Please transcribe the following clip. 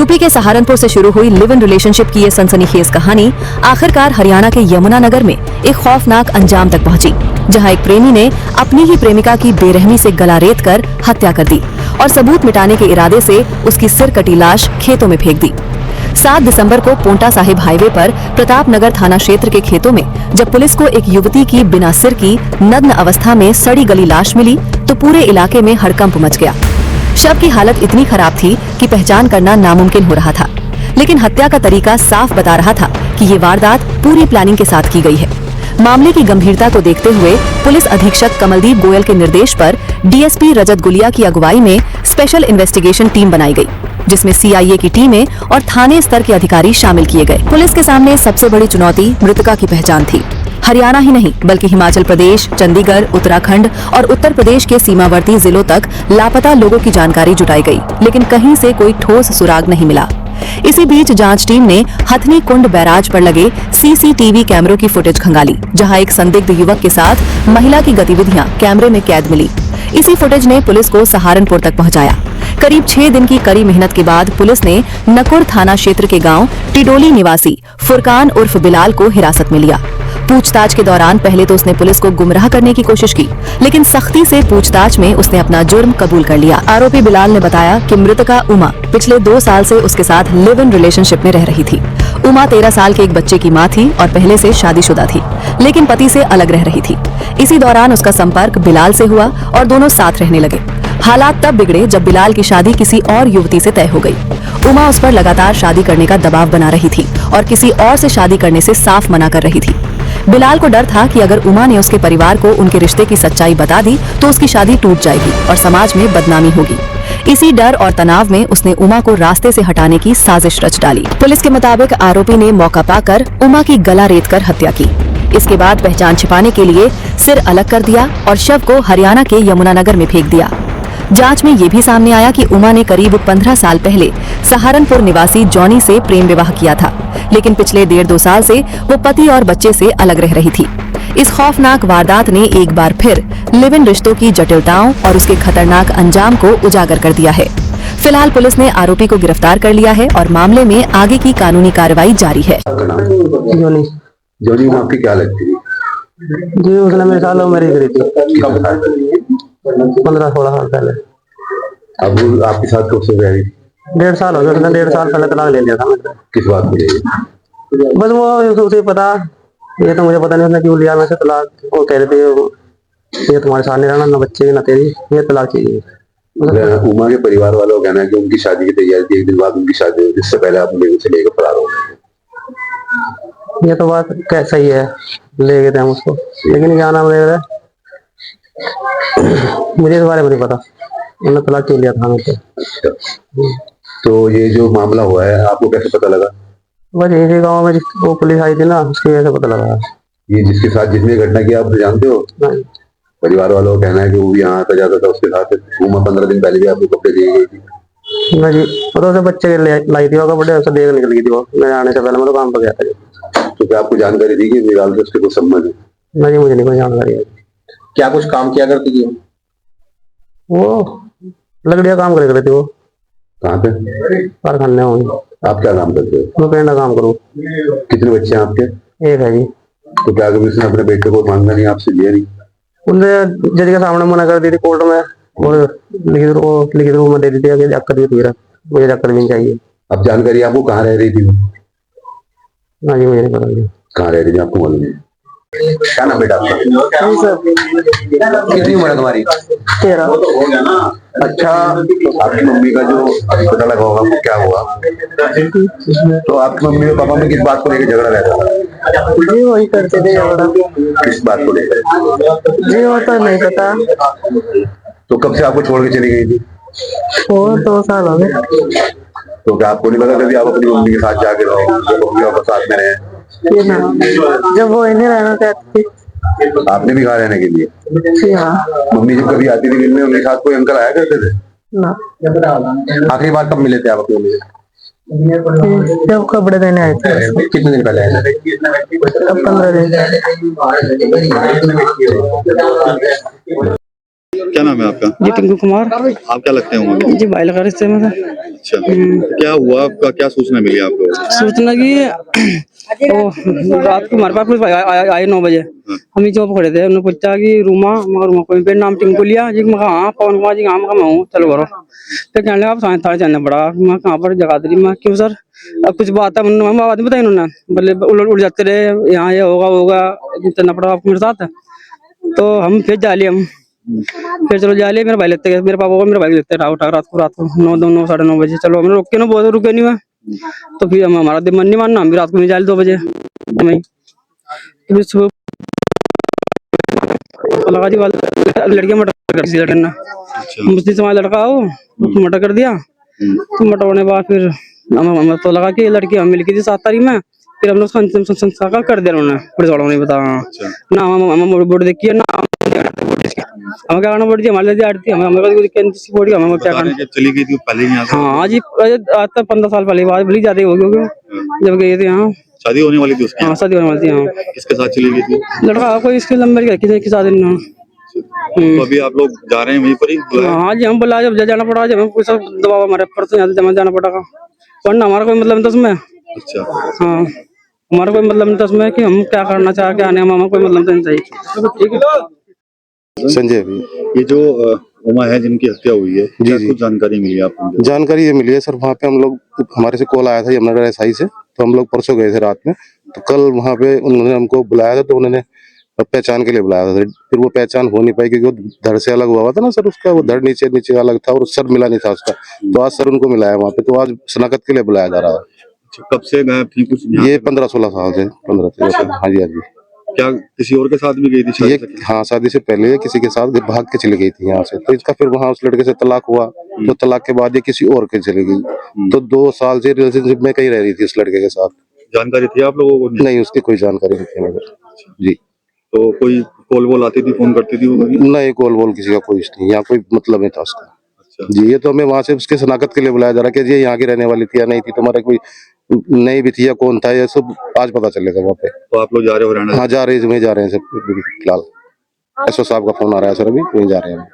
UP के सहारनपुर से शुरू हुई लिव इन रिलेशनशिप की ये सनसनीखेज कहानी आखिरकार हरियाणा के यमुनानगर में एक खौफनाक अंजाम तक पहुंची, जहां एक प्रेमी ने अपनी ही प्रेमिका की बेरहमी से गला रेत कर हत्या कर दी और सबूत मिटाने के इरादे से उसकी सिर कटी लाश खेतों में फेंक दी। 7 दिसंबर को पोंटा साहिब हाईवे पर प्रतापनगर थाना क्षेत्र के खेतों में जब पुलिस को एक युवती की बिना सिर की नग्न अवस्था में सड़ी गली लाश मिली तो पूरे इलाके में हड़कंप मच गया। शव की हालत इतनी खराब थी कि पहचान करना नामुमकिन हो रहा था, लेकिन हत्या का तरीका साफ बता रहा था कि ये वारदात पूरी प्लानिंग के साथ की गई है। मामले की गंभीरता को देखते हुए पुलिस अधीक्षक कमलदीप गोयल के निर्देश पर डीएसपी रजत गुलिया की अगुवाई में स्पेशल इन्वेस्टिगेशन टीम बनाई गई, जिसमें सीआईए की टीमें और थाने स्तर के अधिकारी शामिल किए गए। पुलिस के सामने सबसे बड़ी चुनौती मृतका की पहचान थी। हरियाणा ही नहीं बल्कि हिमाचल प्रदेश, चंडीगढ़, उत्तराखंड और उत्तर प्रदेश के सीमावर्ती जिलों तक लापता लोगों की जानकारी जुटाई गई, लेकिन कहीं से कोई ठोस सुराग नहीं मिला। इसी बीच जांच टीम ने हथनी कुंड बैराज पर लगे सीसीटीवी कैमरों की फुटेज खंगाली, जहां एक संदिग्ध युवक के साथ महिला की गतिविधियां कैमरे में कैद मिली। इसी फुटेज ने पुलिस को सहारनपुर तक पहुंचाया। करीब 6 दिन की कड़ी मेहनत के बाद पुलिस ने नकुर थाना क्षेत्र के गांव टिडोली निवासी फुरकान उर्फ बिलाल को हिरासत में लिया। पूछताछ के दौरान पहले तो उसने पुलिस को गुमराह करने की कोशिश की, लेकिन सख्ती से पूछताछ में उसने अपना जुर्म कबूल कर लिया। आरोपी बिलाल ने बताया कि मृतका उमा पिछले 2 साल से उसके साथ लिव इन रिलेशनशिप में रह रही थी। उमा 13 साल के एक बच्चे की मां थी और पहले से शादीशुदा थी, लेकिन पति से अलग रह रही थी। इसी दौरान उसका संपर्क बिलाल से हुआ और दोनों साथ रहने लगे। हालात तब बिगड़े जब बिलाल की शादी किसी और युवती से तय हो गई। उमा उस पर लगातार शादी करने का दबाव बना रही थी और किसी और से शादी करने से साफ मना कर रही थी। बिलाल को डर था कि अगर उमा ने उसके परिवार को उनके रिश्ते की सच्चाई बता दी तो उसकी शादी टूट जाएगी और समाज में बदनामी होगी। इसी डर और तनाव में उसने उमा को रास्ते से हटाने की साजिश रच डाली। पुलिस के मुताबिक आरोपी ने मौका पाकर उमा की गला रेत कर हत्या की। इसके बाद पहचान छिपाने के लिए सिर अलग कर दिया और शव को हरियाणा के यमुनानगर में फेंक दिया। जांच में ये भी सामने आया कि उमा ने करीब 15 साल पहले सहारनपुर निवासी जॉनी से प्रेम विवाह किया था, लेकिन पिछले 1.5-2 साल से वो पति और बच्चे से अलग रह रही थी। इस खौफनाक वारदात ने एक बार फिर लिव इन रिश्तों की जटिलताओं और उसके खतरनाक अंजाम को उजागर कर दिया है। फिलहाल पुलिस ने आरोपी को गिरफ्तार कर लिया है और मामले में आगे की कानूनी कार्रवाई जारी है। जोनी आपकी क्या लगती है? जी उसने मेरे साल मेरी करी थी। कब था? 15-16 साल पहले। अब आपके साथ कब से रह रही थी? 1.5 साल हो गया। उसने 1.5 साल पहले तलाक ले लिया था मुझसे। किस बात को लेकर? बस वो उसे पता, ये तो मुझे पता नहीं उसने क्यों लिया मुझसे तलाक। वो कह रहे थे ये तुम्हारे साथ नहीं रहना, ना बच्चे ना तेरी, ये तलाक चाहिए। उमा के परिवार वालों का कहना है कि उनकी शादी की तैयारी थी, 1 दिन बाद उनकी शादी हुई, जिससे पहले आप उसे लेकर फरार हो गए। ये तो बात कैसा ही है, ले गए थे हम उसको, लेकिन क्या नाम ले रहे मुझे इस बारे में नहीं पता। उन्होंने तलाक क्यों लिया था मुझसे। अच्छा, तो ये जो मामला हुआ है आपको कैसे पता लगा? बस यही गाँव में वो पुलिस आई थी ना, उसकी वजह से पता लगा। ये जिसके साथ जिसने घटना की आप जानते हो? नहीं। परिवार वालों का कहना है कि वो भी यहाँ आता जाता था उसके साथ। उमा 15 दिन पहले भी आपको कपड़े दी गई थी? नहीं, वो तो उसे बच्चे लाई थी, वो कपड़े उसे देख निकल गई थी। वो मेरे आने से पहले मैं तो काम पर गया था। तो क्या आपको जानकारी दी कि बिलाल से उसके कुछ संबंध है? नहीं, मुझे नहीं कोई जानकारी है। क्या कुछ काम किया करती थी वो? लकड़िया काम करे थी वो। कहाँ पे? कारखाने में। आप क्या काम करते हो? मैं पेंट का काम करूँ। कितने बच्चे हैं आपके? एक है जी। तो क्या कभी उसने अपने बेटे को मांगा नहीं, आपसे लिया नहीं? उनने जज के सामने मना कर दी थी कोर्ट में, और लिखित रूप में दे दी थी जाकर भी मेरा, मुझे जाकर भी नहीं चाहिए। अब जानकारी आपको कहाँ रह रही थी? ना जी मुझे नहीं पता। कहाँ रह रही थी आपको मालूम है? क्या नाम बेटा आपका? कितनी उम्र है तुम्हारी? 13। अच्छा, तो आपकी मम्मी का जो अभी पता लगा होगा वो क्या हुआ? तो आपकी मम्मी और पापा में किस बात को लेकर झगड़ा रहता था? जी वही करते थे झगड़ा। किस बात को लेकर? जी वो तो नहीं पता। तो कब से आपको छोड़ के चली गई थी? वो 2 साल हो गए। तो क्या आपको नहीं लगा कभी आप अपनी मम्मी के साथ जाके रहो, मम्मी पापा साथ में रहे? जब वो इन्हें रहना चाहती थी। आपने भी कहा रहने के लिए? जी हाँ। मम्मी जब कभी आती थी मिलने, उनके साथ कोई अंकल आया करते थे? ना। आखिरी बार कब मिले थे आप अपनी मम्मी से? जब कपड़े देने आए थे। कितने दिन पहले आए थे? 15 दिन। क्या नाम है आपका? जी टिंकू कुमार। आप क्या लगते हैं वहाँ? जी भाई लगा रिश्ते में था। अच्छा, क्या हुआ आपका? क्या सूचना मिली आपको? सूचना की तो रात को हमारे पास पुलिस आए 9 बजे। हम ही जॉब खड़े थे, उन्होंने पूछा कि रूमा कोई नाम टिंकू लिया जी। मैं हाँ पवन कुमार जी, हाँ मैं हूँ, चलो करो। फिर कहने लगा आप साइंस थाने जाना पड़ा। मैं कहाँ पर? जगाधरी। मैं क्यों सर? अब कुछ बात है बात नहीं बताई उन्होंने, बोले उड़ जाते रहे, यहाँ ये होगा होगा, चलना पड़ा आपको मेरे साथ। तो हम फिर जाली हम फिर चलो जाली मेरे भाई लेते गए, मेरे पापा को मेरे भाई लेते उठा रात को 9 साढ़े 9 बजे। चलो हमने रोके ना, बहुत रुके नहीं मैं। तो फिर हमारा मन नहीं मानना, हम भी रात को नहीं जाली 2 बजे नहीं। तो फिर सुबह लगा जी लड़कियां मर्डर कर दी लड़ने। मुस्लिम समाज लड़का हो मर्डर कर दिया। तो मर्डर होने के बाद फिर हमें तो लगा कि लड़की हम मिल गई थी 7 तारीख में। फिर हमने उसका अंतिम संस्कार कर दिया उन्होंने, पुलिस वालों ने बता ना हम बोर्ड देखी है ना हमें क्या करना पड़ती है, हमारे लिए आती है हमें हमें क्या करना। चली गई थी पहले ही यहाँ से? हाँ जी आज तक 15 साल पहले बात भली ज्यादा हो गई जब गए थे यहाँ। शादी होने वाली थी उसकी? हाँ शादी होने वाली थी। हाँ किसके साथ चली गई थी? लड़का कोई इसके नंबर का किसी के साथ नहीं। तो अभी आप लोग जा रहे हैं वहीं पर ही बुलाया? हाँ जी हम बोला जब जाना पड़ा, जब हमें कुछ दबाव हमारे पर से यहाँ जमा जाना पड़ेगा, वरना हमारा कोई मतलब नहीं था उसमें। अच्छा, हाँ हमारा कोई मतलब नहीं था उसमें कि हम क्या करना चाह क्या नहीं, हमारा कोई मतलब नहीं चाहिए। ठीक है संजय भी। ये जो उमा है जिनकी हत्या हुई है, क्या जी। कुछ जानकारी मिली आपको? जानकारी ये मिली है सर, वहाँ पे हम लोग, हमारे से कॉल आया था यमुनानगर एसआई से, तो हम लोग परसों गए थे रात में। तो कल वहाँ पे उन्होंने हमको बुलाया था, तो उन्होंने पहचान के लिए बुलाया था। फिर वो पहचान हो नहीं पाई क्योंकि वो धड़ से अलग हुआ था ना सर, उसका वो धड़ नीचे नीचे अलग था और सर मिला नहीं था उसका। तो आज सर उनको मिलाया वहाँ पे, तो आज शनाख्त के लिए बुलाया जा रहा है। कब से गायब थी कुछ? ये 15-16 साल से, 15 हाँ जी हाँ जी। क्या किसी और के साथ भी गई थी ये शादी से? हाँ शादी से पहले ये किसी के साथ भाग के चली गई थी यहाँ से। तो इसका फिर वहाँ उस लड़के से तलाक हुआ, तो तलाक के बाद ये किसी और के चली गई। तो 2 साल से रिलेशनशिप में कहीं रह रही थी उस लड़के के साथ। जानकारी थी आप लोगों को? नहीं उसकी कोई जानकारी नहीं थी मगर जी। तो कोई कॉल वॉल आती थी, फोन करती थी वो? नहीं कॉल वॉल किसी का कोई नहीं, यहाँ कोई मतलब नहीं था उसका। अच्छा, जी ये तो हमें वहाँ से उसके शनाख्त के लिए बुलाया जा रहा है कि ये यहाँ की रहने वाली थी या नहीं थी, तुम्हारा कोई नहीं भी थी या कौन था, ये सब आज पता चलेगा वहाँ पे। तो आप लोग जा रहे हो हरियाणा? हाँ जा रहे हैं, वहीं जा रहे हैं सब फिलहाल। एसओ साहब का फोन आ रहा है सर, अभी वहीं जा रहे हैं।